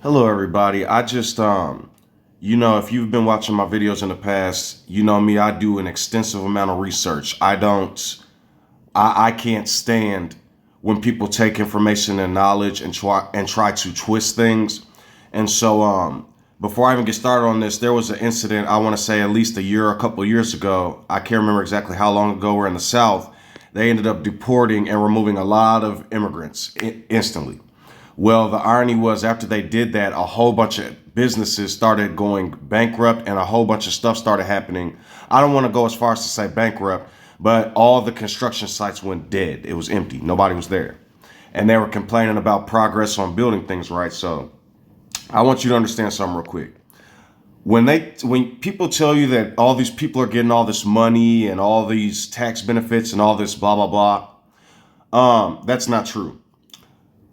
Hello, everybody. If you've been watching my videos in the past, you know me, I do an extensive amount of research. I can't stand when people take information and knowledge and try to twist things. And so, before I even get started on this, there was an incident, I want to say at least a couple of years ago. I can't remember exactly how long ago. We're in the South. They ended up deporting and removing a lot of immigrants instantly. Well, the irony was after they did that, a whole bunch of businesses started going bankrupt and a whole bunch of stuff started happening. I don't want to go as far as to say bankrupt, but all the construction sites went dead. It was empty. Nobody was there. And they were complaining about progress on building things right. So I want you to understand something real quick. When people tell you that all these people are getting all this money and all these tax benefits and all this blah, blah, blah, that's not true.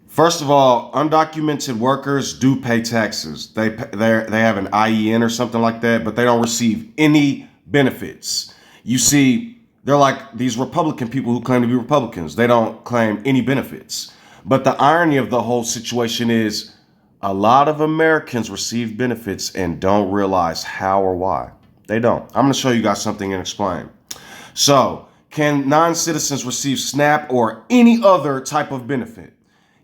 First of all, undocumented workers do pay taxes. They have an IEN or something like that, but they don't receive any benefits. You see, they're like these Republican people who claim to be Republicans. They don't claim any benefits. But the irony of the whole situation is a lot of Americans receive benefits and don't realize how or why. They don't. I'm going to show you guys something and explain. So, can non-citizens receive SNAP or any other type of benefit?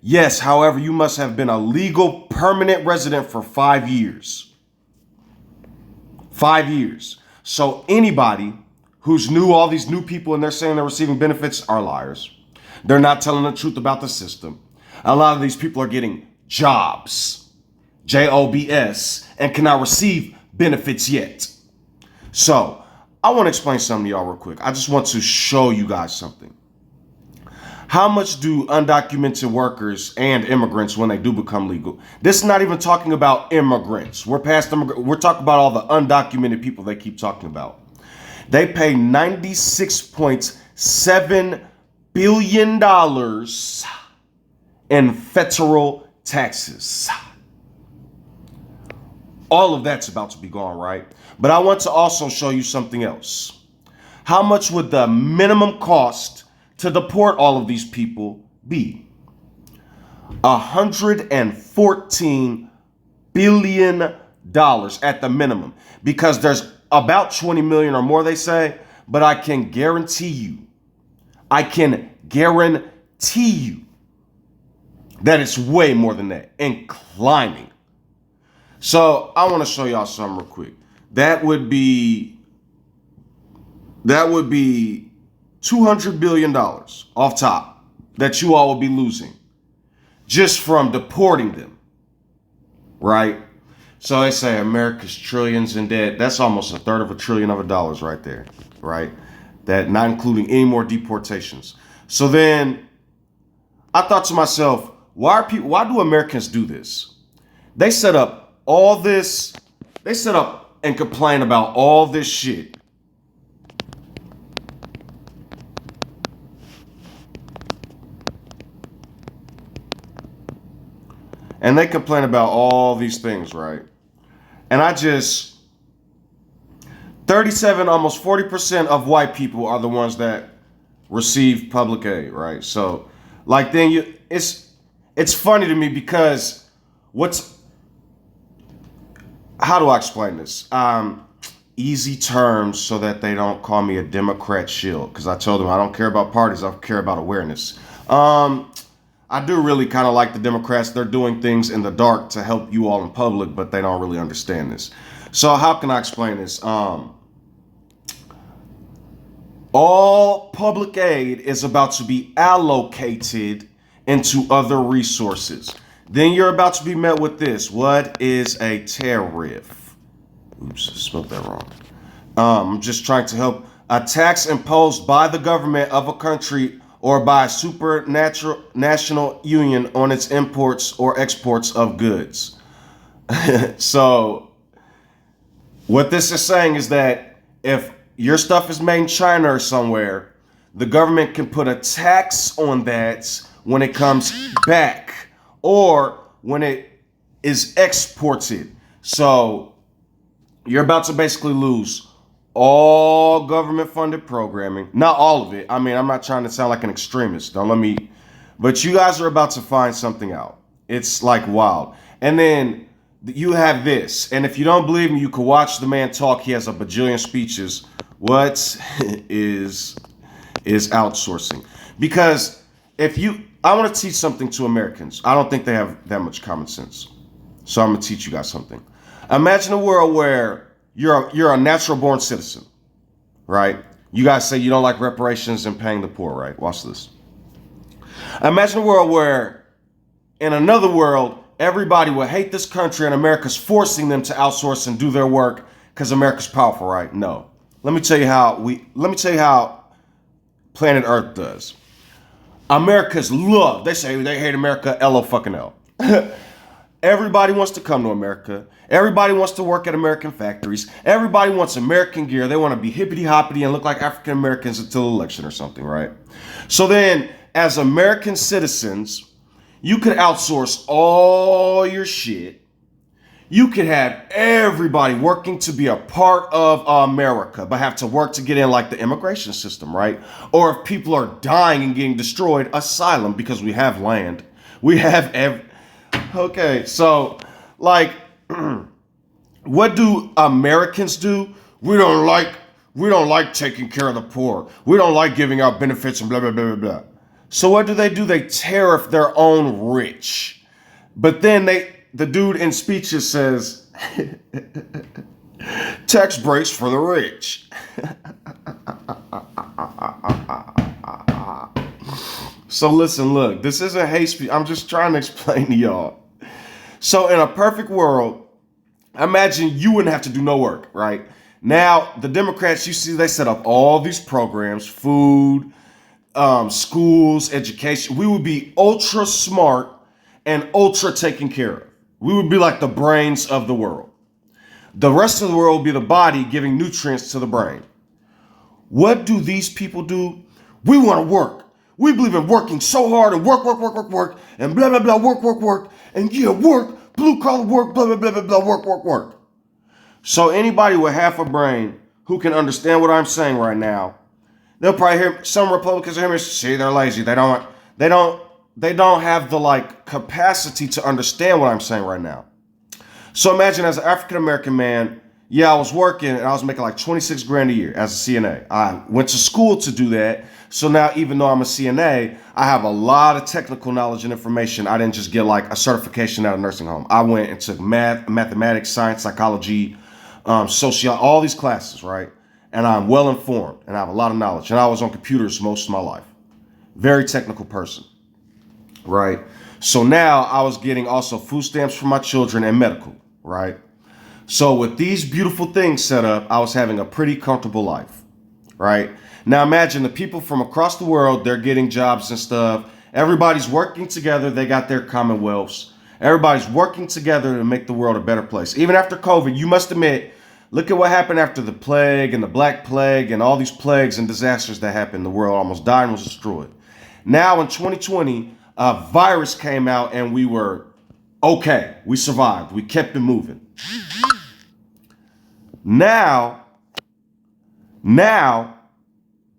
Yes, however, you must have been a legal permanent resident for 5 years. 5 years. So anybody who's new, all these new people, and they're saying they're receiving benefits are liars. They're not telling the truth about the system. A lot of these people are getting jobs, jobs, and cannot receive benefits yet. So I want to explain something to y'all real quick. I just want to show you guys something. How much do undocumented workers and immigrants, when they do become legal? This is not even talking about immigrants. We're past immigrants. We're talking about all the undocumented people they keep talking about. They pay $96.7 billion in federal taxes. All of that's about to be gone, right? But I want to also show you something else. How much would the minimum cost to deport all of these people be? $114 billion at the minimum, because there's about 20 million or more, they say, but I can guarantee you that it's way more than that and climbing. So I want to show y'all something real quick. That would be $200 billion off top that you all will be losing just from deporting them, right? So they say America's trillions in debt. That's almost $1/3 trillion of dollars right there, right? That not including any more deportations. So then I thought to myself, why do Americans do this? They set up and complain about all this shit. And they complain about all these things, right? And 37, almost 40% of white people are the ones that receive public aid, right? So, it's funny to me because how do I explain this? Easy terms so that they don't call me a Democrat shill, because I told them I don't care about parties, I care about awareness. I do really kind of like the Democrats. They're doing things in the dark to help you all in public, but they don't really understand this. So how can I explain this? All public aid is about to be allocated into other resources. Then you're about to be met with this. What is a tariff? Oops, spelled that wrong. I'm just trying to help. A tax imposed by the government of a country or by a national union on its imports or exports of goods. So what this is saying is that if your stuff is made in China or somewhere, the government can put a tax on that when it comes back or when it is exported. So you're about to basically lose all government funded programming. Not all of it. I mean, I'm not trying to sound like an extremist. But you guys are about to find something out. It's like wild. And then you have this. And if you don't believe me, you can watch the man talk. He has a bajillion speeches. What is outsourcing? Because I want to teach something to Americans. I don't think they have that much common sense. So I'm gonna teach you guys something. Imagine a world where you're a natural born citizen, right? You guys say you don't like reparations and paying the poor, right? Watch this. Imagine a world where, in another world, everybody will hate this country and America's forcing them to outsource and do their work because America's powerful, right? No. Let me tell you how planet Earth does. America's love. They say they hate America, LO. Everybody wants to come to America. Everybody wants to work at American factories. Everybody wants American gear. They want to be hippity hoppity and look like African Americans until election or something, right? So then, as American citizens, you could outsource all your shit. You could have everybody working to be a part of America, but have to work to get in, like the immigration system, right? Or if people are dying and getting destroyed, asylum, because we have land. We have okay, so like, what do Americans do? We don't like taking care of the poor. We don't like giving out benefits and blah blah blah blah blah. So what do? They tariff their own rich. But then the dude in speeches says, tax breaks for the rich. So listen, look, this isn't hate speech. I'm just trying to explain to y'all. So in a perfect world, imagine you wouldn't have to do no work, right? Now, the Democrats, you see, they set up all these programs, food, schools, education. We would be ultra smart and ultra taken care of. We would be like the brains of the world. The rest of the world would be the body giving nutrients to the brain. What do these people do? We want to work. We believe in working so hard and work, and blah, blah, blah, work, and yeah, work, blue collar work, blah, blah, blah, blah, blah, work. So anybody with half a brain who can understand what I'm saying right now, they'll probably hear some Republicans hear me say they're lazy. They don't have the like capacity to understand what I'm saying right now. So imagine as an African American man, yeah, I was working and I was making like 26 grand a year as a CNA. I went to school to do that. So now, even though I'm a CNA, I have a lot of technical knowledge and information. I didn't just get like a certification at a nursing home. I went and took math, mathematics, science, psychology, sociology, all these classes, right? And I'm well informed and I have a lot of knowledge. And I was on computers most of my life. Very technical person, right? So now I was getting also food stamps for my children and medical, right? So with these beautiful things set up, I was having a pretty comfortable life, right? Now imagine the people from across the world, they're getting jobs and stuff. Everybody's working together. They got their commonwealths. Everybody's working together to make the world a better place. Even after COVID, you must admit, look at what happened after the plague and the Black Plague and all these plagues and disasters that happened. The world almost died and was destroyed. Now in 2020, a virus came out and we were okay. We survived. We kept it moving. Now,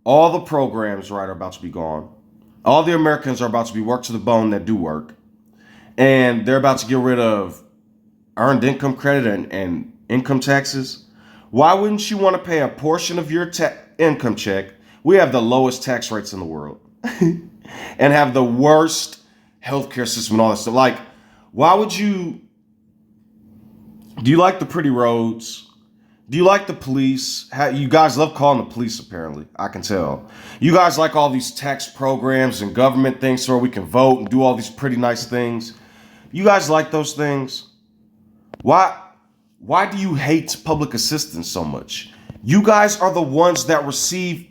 all the programs, right, are about to be gone. All the Americans are about to be worked to the bone that do work. And they're about to get rid of earned income credit and income taxes. Why wouldn't you want to pay a portion of your income check? We have the lowest tax rates in the world and have the worst healthcare system and all that stuff. Like, why would you? Do you like the pretty roads? Do you like the police? You guys love calling the police, apparently. I can tell. You guys like all these tax programs and government things so we can vote and do all these pretty nice things. You guys like those things? Why do you hate public assistance so much? You guys are the ones that receive,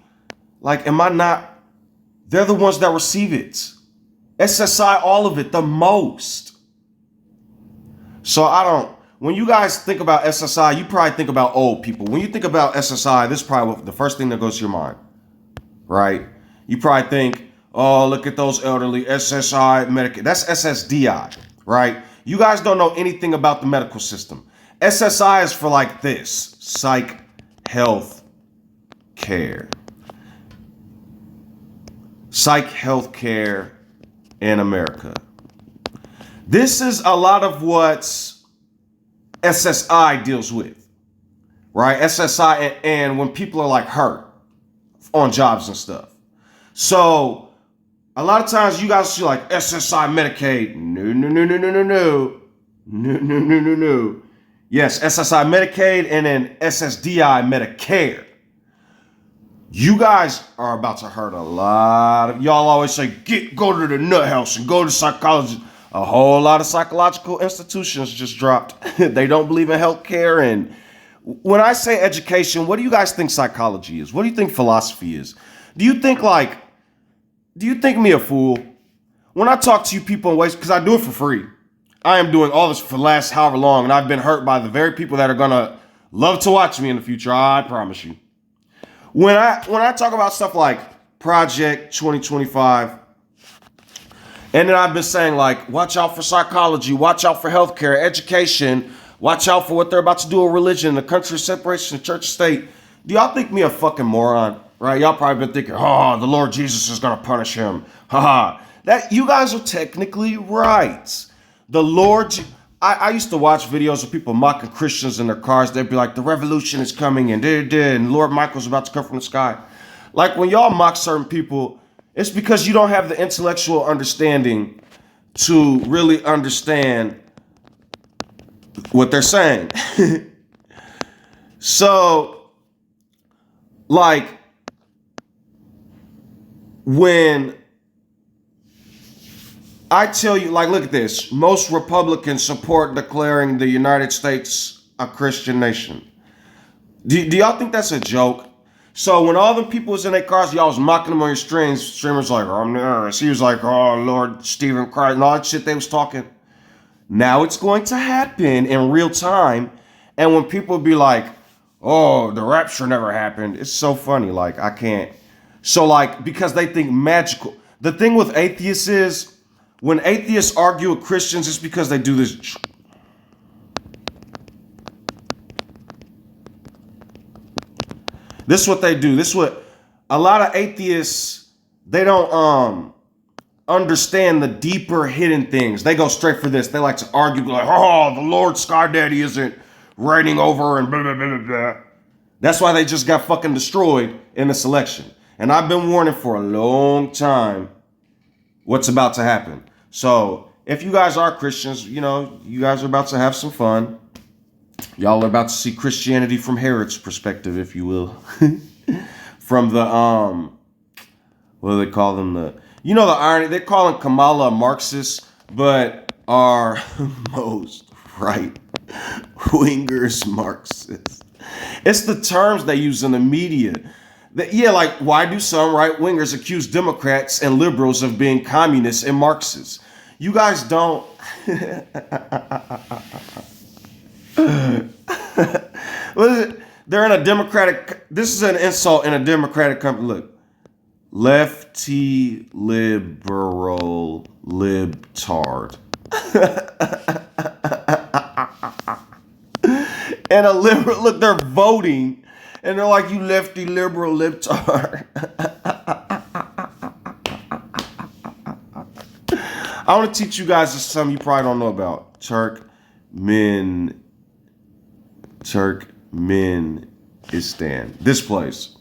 like, am I not? They're the ones that receive it. SSI, all of it, the most. So when you guys think about SSI, you probably think about old people. When you think about SSI, this is probably the first thing that goes to your mind, right? You probably think, oh, look at those elderly, SSI, Medicaid. That's SSDI, right? You guys don't know anything about the medical system. SSI is for like this, psych health care. Psych health care in America. This is a lot of what SSI deals with, right? SSI and when people are like hurt on jobs and stuff. So a lot of times you guys see like SSI Medicaid. No. Yes, SSI Medicaid and then SSDI Medicare. You guys are about to hurt a lot of y'all. Always say go to the nut house and go to psychology. A whole lot of psychological institutions just dropped. They don't believe in healthcare. And when I say education, what do you guys think psychology is? What do you think philosophy is? Do you think me a fool? When I talk to you people in ways, because I do it for free. I am doing all this for the last however long, and I've been hurt by the very people that are gonna love to watch me in the future. I promise you. When I talk about stuff like Project 2025, and then I've been saying like, watch out for psychology, watch out for healthcare, education, watch out for what they're about to do with religion, the country separation of church and state. Do y'all think me a fucking moron? Right? Y'all probably been thinking, oh, the Lord Jesus is gonna punish him. Haha. That you guys are technically right. The Lord, I used to watch videos of people mocking Christians in their cars. They'd be like, the revolution is coming and Lord Michael's about to come from the sky. Like when y'all mock certain people, it's because you don't have the intellectual understanding to really understand what they're saying. So, like, when I tell you, like, look at this. Most Republicans support declaring the United States a Christian nation. Do y'all think that's a joke? So when all the people was in their cars, y'all was mocking them on your streams. Streamers like, I'm nervous. He was like, oh, Lord, Stephen Christ, and all that shit they was talking. Now it's going to happen in real time. And when people be like, oh, the rapture never happened. It's so funny. Like, I can't. So, like, because they think magical. The thing with atheists is, when atheists argue with Christians, it's because they do this. This is what they do. This is what a lot of atheists, they don't understand the deeper hidden things. They go straight for this. They like to argue like, oh, the Lord Sky Daddy isn't reigning over and blah, blah, blah, blah. That's why they just got fucking destroyed in the election. And I've been warning for a long time what's about to happen. So if you guys are Christians, you know, you guys are about to have some fun. Y'all are about to see Christianity from Herod's perspective, if you will. From the, what do they call them? The irony, they call them Kamala a Marxist, but are most right-wingers Marxists. It's the terms they use in the media. Like, why do some right-wingers accuse Democrats and liberals of being communists and Marxists? You guys don't. They're in a Democratic. This is an insult in a Democratic company. Look, lefty, liberal, libtard. And a liberal, look, they're voting. And they're like, you lefty, liberal, libtard. I want to teach you guys something you probably don't know about. Turkmenistan. This place.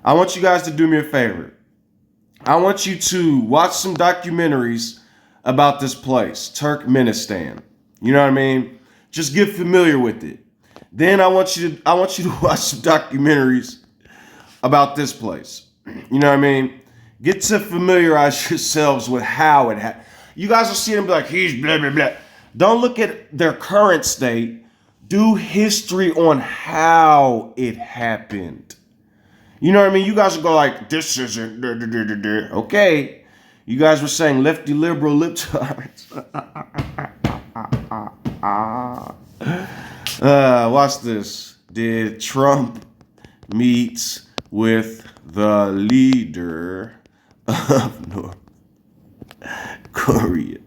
I want you guys to do me a favor. I want you to watch some documentaries about this place, Turkmenistan. You know what I mean? Just get familiar with it. Then I want you to watch some documentaries about this place. You know what I mean? Get to familiarize yourselves with how it happened. You guys will see them be like, he's blah, blah, blah. Don't look at their current state. Do history on how it happened. You know what I mean? You guys will go like, this isn't, okay. You guys were saying lefty, liberal, libtards. Watch this. Did Trump meet with the leader of North Korea?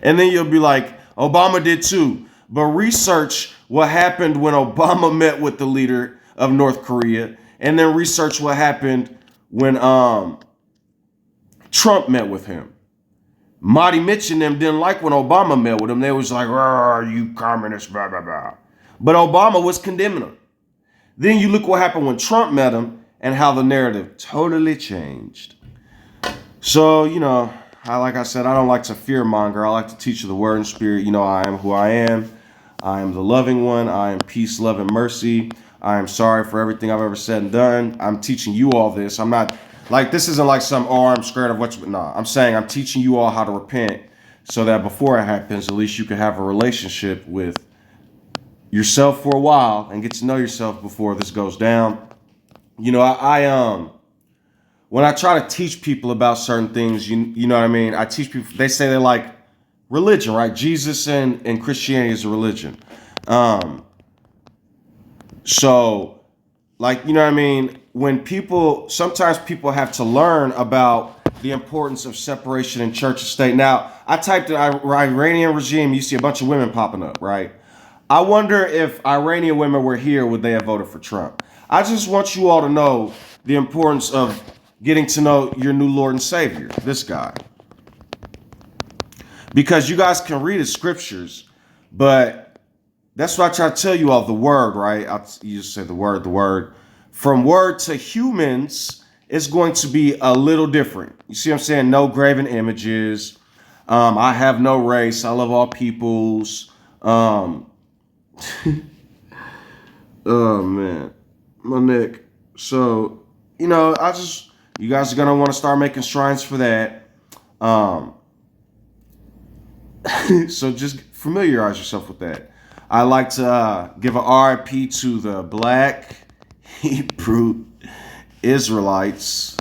And then you'll be like, Obama did too. But research what happened when Obama met with the leader of North Korea, and then research what happened when Trump met with him. Marty Mitch and them didn't like when Obama met with them. They was like, "Oh, you communist, blah, blah, blah." But Obama was condemning them. Then you look what happened when Trump met him and how the narrative totally changed. So, like I said, I don't like to fear monger. I like to teach you the word and spirit. I am who I am. I am the loving one. I am peace, love, and mercy. I am sorry for everything I've ever said and done. I'm teaching you all this. I'm not like, this isn't like I'm scared of what you, no, I'm saying I'm teaching you all how to repent so that before it happens, at least you can have a relationship with yourself for a while and get to know yourself before this goes down. When I try to teach people about certain things, you know what I mean? I teach people, they say they like religion, right? Jesus and Christianity is a religion. So, like, you know what I mean? Sometimes people have to learn about the importance of separation in church and state. Now, I typed in Iranian regime, you see a bunch of women popping up, right? I wonder if Iranian women were here, would they have voted for Trump? I just want you all to know the importance of getting to know your new Lord and Savior, this guy. Because you guys can read his scriptures, but that's what I try to tell you all, the word, right? You just say the word. From word to humans, it's going to be a little different. You see what I'm saying? No graven images. I have no race. I love all peoples. Oh, man. My neck. So, you guys are going to want to start making shrines for that. So just familiarize yourself with that. I like to give an RIP to the Black Hebrew Israelites.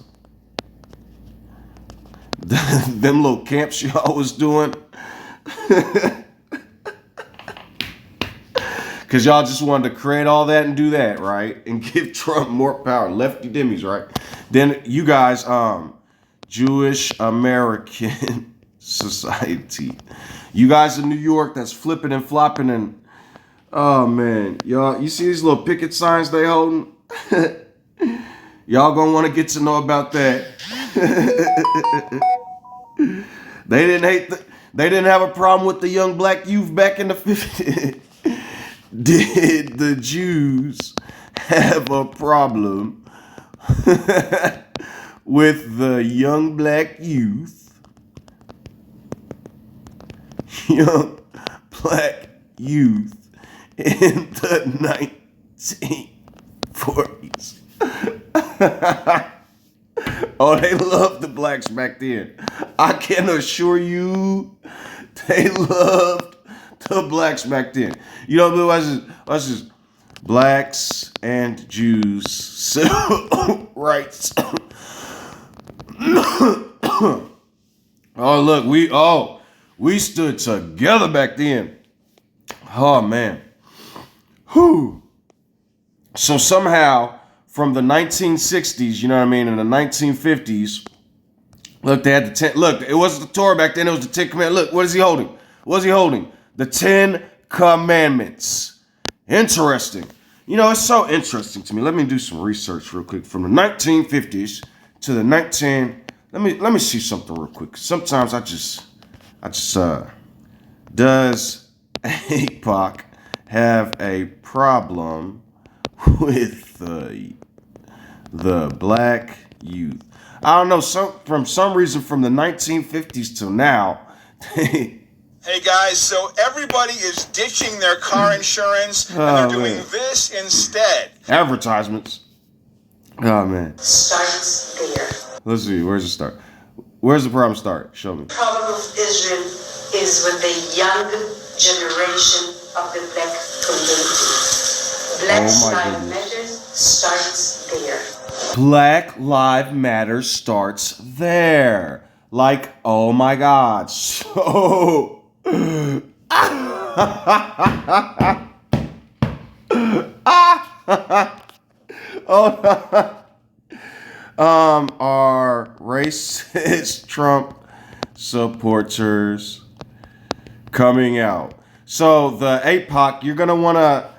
Them little camps y'all was doing. Because y'all just wanted to create all that and do that, right? And give Trump more power. Lefty dimmies, right? Then you guys, Jewish American Society. You guys in New York that's flipping and flopping and, oh man, y'all, you see these little picket signs they holding? Y'all gonna want to get to know about that. They didn't have a problem with the young black youth back in the 50s. Did the Jews have a problem with the young black youth? Young black youth in the 1940s. Oh, they loved the blacks back then. I can assure you, they loved the blacks back then. You know, let's just blacks and Jews civil rights. Oh, look, we stood together back then. Oh man. Whew. So somehow from the 1960s, you know what I mean, in the 1950s, look, they had the 10. Look, it wasn't the Torah back then, it was the 10 Commandments. Look, what is he holding? What is he holding? The 10 Commandments. Interesting. You know, it's so interesting to me. Let me do some research real quick. From the 1950s to the 19. Let me see something real quick. Sometimes I just does APOC have a problem with the black youth? I don't know. For some reason, from the 1950s till now. Hey guys, so everybody is ditching their car insurance and they're doing this instead. Advertisements. Oh man. Starts there. Let's see. Where's it start? Where's the problem start? Show me. The problem of Israel is with the young generation of the black community. Black Lives Matter starts there. Black Lives Matter starts there. Like, oh my God. So. Are racist Trump supporters coming out? So the APOC, you're gonna wanna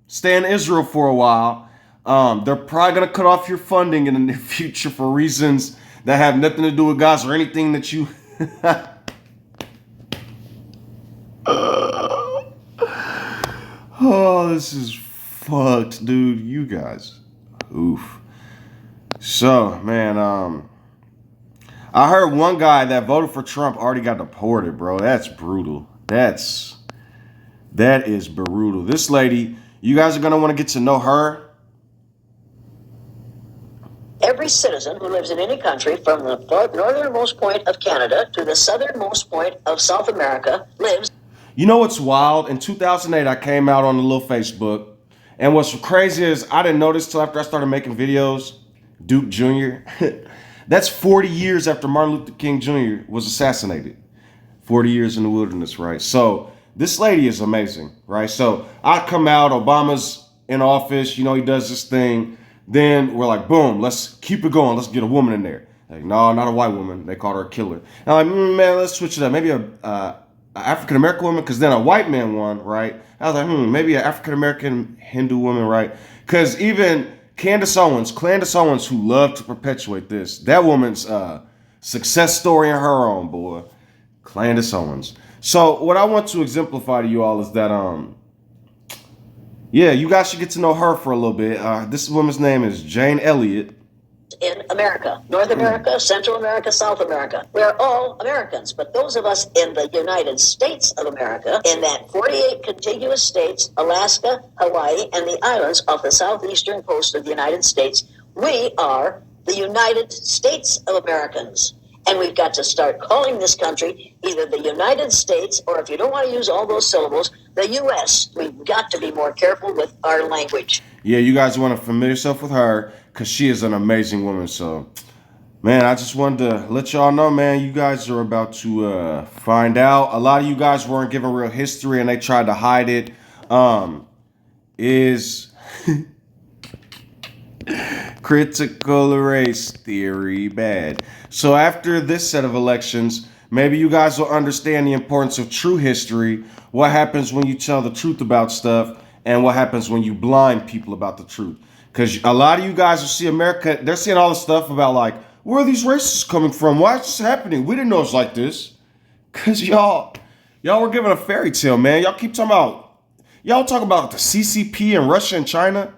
stay in Israel for a while They're probably gonna cut off your funding in the near future for reasons that have nothing to do with guys or anything that you. Oh, this is fucked, dude. You guys, oof. So, man, I heard one guy that voted for Trump already got deported, bro. That's brutal. That is brutal. This lady, you guys are gonna want to get to know her. Every citizen who lives in any country, from the northernmost point of Canada to the southernmost point of South America, lives. You know what's wild? In 2008, I came out on a little Facebook, and what's crazy is I didn't notice till after I started making videos. Duke Jr. That's 40 years after Martin Luther King Jr. was assassinated. 40 years in the wilderness, right? So this lady is amazing, right? So I come out, Obama's in office, you know, he does this thing. Then we're like, boom, let's keep it going. Let's get a woman in there. Like, no, not a white woman. They called her a killer. And I'm like, man, let's switch it up. Maybe a African-American woman, because then a white man won, right? I was like, maybe an African-American Hindu woman, right? Because even Candace Owens, who loved to perpetuate this, that woman's success story in her own, boy. Candace Owens. So what I want to exemplify to you all is that, yeah, you guys should get to know her for a little bit. This woman's name is Jane Elliott. In America, North America, Central America, South America. We are all Americans, but those of us in the United States of America, in that 48 contiguous states, Alaska, Hawaii, and the islands off the southeastern coast of the United States, we are the United States of Americans. And we've got to start calling this country either the United States, or if you don't want to use all those syllables, the U.S. We've got to be more careful with our language. Yeah, you guys want to familiar yourself with her, because she is an amazing woman. So, man, I just wanted to let y'all know, man, you guys are about to find out. A lot of you guys weren't given real history, and they tried to hide it. Is critical race theory bad? So after this set of elections, maybe you guys will understand the importance of true history, what happens when you tell the truth about stuff, and what happens when you blind people about the truth. Because a lot of you guys will see America, they're seeing all the stuff about like, where are these racists coming from? Why is this happening? We didn't know it's like this. Because y'all were given a fairy tale, man. Y'all keep talking about the CCP and Russia and China.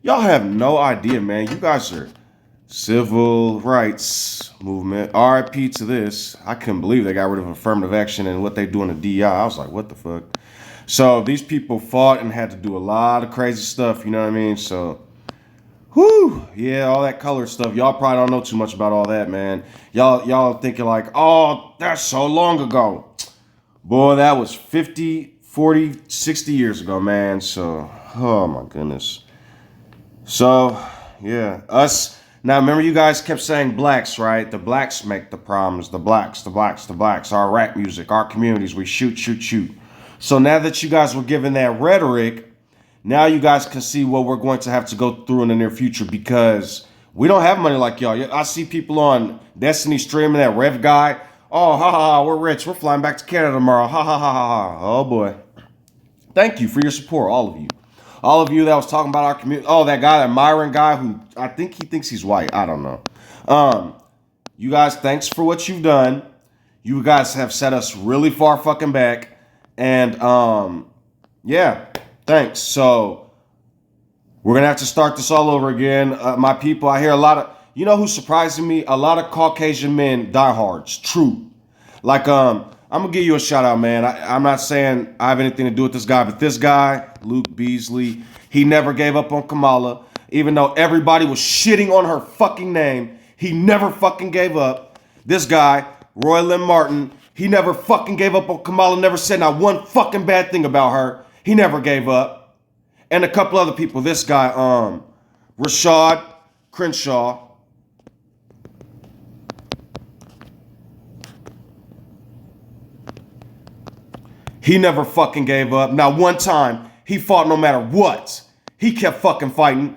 Y'all have no idea, man. You guys are civil rights movement. RIP to this. I couldn't believe they got rid of affirmative action and what they do in the DI. I was like, what the fuck? So these people fought and had to do a lot of crazy stuff, you know what I mean? So, whew, yeah, all that color stuff. Y'all probably don't know too much about all that, man. Y'all thinking like, oh, that's so long ago. Boy, that was 50, 40, 60 years ago, man. So, oh my goodness. So, yeah, us. Now, remember you guys kept saying blacks, right? The blacks make the problems. The blacks. Our rap music, our communities, we shoot. So now that you guys were given that rhetoric, now you guys can see what we're going to have to go through in the near future, because we don't have money like y'all. I see people on Destiny streaming, that Rev guy. Oh, we're rich. We're flying back to Canada tomorrow. Ha. Oh, boy. Thank you for your support, all of you. All of you that was talking about our community. Oh, that guy, that Myron guy, who I think he thinks he's white. I don't know. You guys, thanks for what you've done. You guys have set us really far fucking back. And, yeah, thanks. So, we're going to have to start this all over again. My people, I hear a lot of, you know who's surprising me? A lot of Caucasian men, diehards, true. Like, I'm going to give you a shout out, man. I'm not saying I have anything to do with this guy, but this guy, Luke Beasley, he never gave up on Kamala. Even though everybody was shitting on her fucking name, he never fucking gave up. This guy, Roy Lynn Martin, he never fucking gave up on Kamala, never said not one fucking bad thing about her. He never gave up. And a couple other people. This guy, Rashad Crenshaw. He never fucking gave up. Not one time. He fought no matter what. He kept fucking fighting.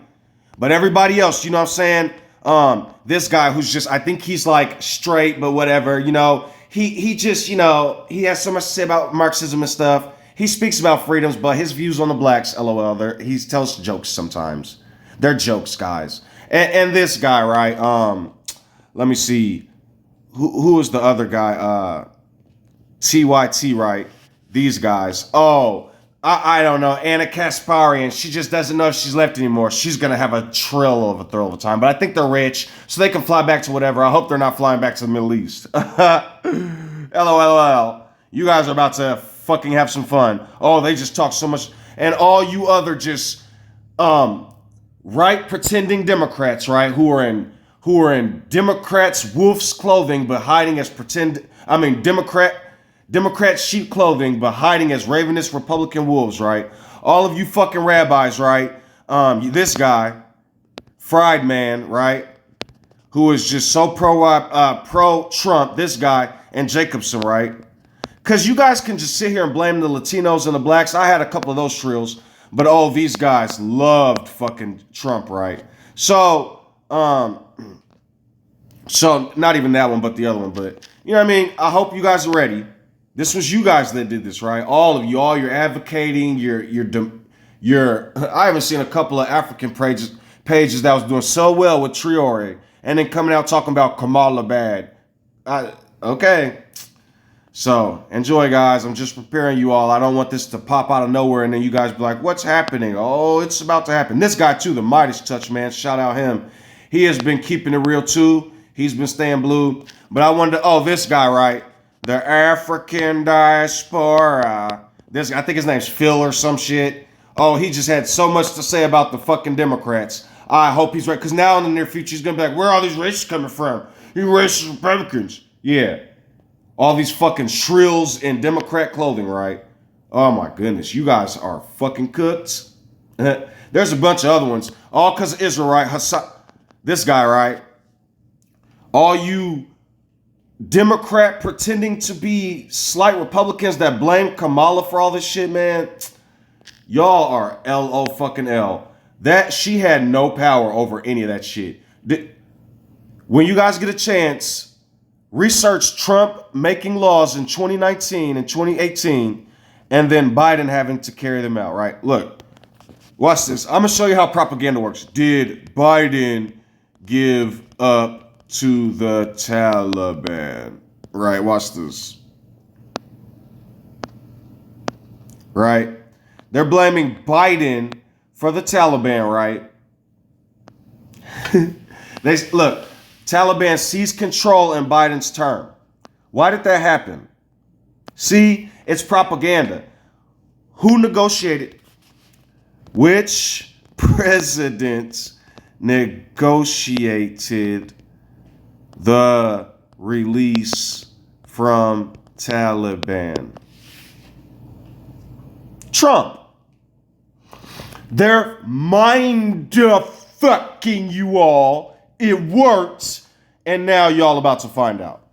But everybody else, you know what I'm saying? This guy who's just, I think he's like straight, but whatever, you know. He just, you know, he has so much to say about Marxism and stuff. He speaks about freedoms, but his views on the blacks, LOL, he tells jokes sometimes. They're jokes, guys. And this guy, right? Let me see. Who is the other guy? TYT, right? These guys. Oh, I don't know. Anna Kasparian. She just doesn't know if she's left anymore. She's going to have a thrill of a time. But I think they're rich, so they can fly back to whatever. I hope they're not flying back to the Middle East. LOL. You guys are about to fucking have some fun. Oh, they just talk so much. And all you other just right pretending Democrats, right, who are in Democrats wolf's clothing but hiding as Democrat sheep clothing but hiding as ravenous Republican wolves, right? All of you fucking rabbis, right? This guy, Fried Man, right? Who is just so pro Trump, this guy, and Jacobson, right? Because you guys can just sit here and blame the Latinos and the blacks. I had a couple of those trills, but oh, these guys loved fucking Trump, right? So not even that one, but the other one. But you know what I mean? I hope you guys are ready. This was you guys that did this, right? All of you, all you're advocating, you're I haven't seen a couple of African pages that was doing so well with Traore, and then coming out talking about Kamala bad. Okay. So enjoy, guys. I'm just preparing you all. I don't want this to pop out of nowhere and then you guys be like, what's happening? Oh, it's about to happen. This guy too, the Midas Touch, man. Shout out him. He has been keeping it real too. He's been staying blue. But I wanted to, this guy, right? The African diaspora. This, I think his name's Phil or some shit. Oh, he just had so much to say about the fucking Democrats. I hope he's right. Because now in the near future, he's going to be like, where are all these racists coming from? You racist Republicans. Yeah. All these fucking shrills in Democrat clothing, right? Oh my goodness. You guys are fucking cooked. There's a bunch of other ones. All because of Israel, right? This guy, right? All you Democrat pretending to be slight Republicans that blame Kamala for all this shit, man. Y'all are LO fucking L. That she had no power over any of that shit. When you guys get a chance, research Trump making laws in 2019 and 2018 and then Biden having to carry them out, right? Look, watch this. I'm going to show you how propaganda works. Did Biden give up to the Taliban? Right, watch this. Right? They're blaming Biden for the Taliban, right? Look, Taliban seized control in Biden's term. Why did that happen? See, it's propaganda. Who negotiated? Which president negotiated the release from Taliban? Trump. They're mind-fucking you all. It worked, and now y'all about to find out.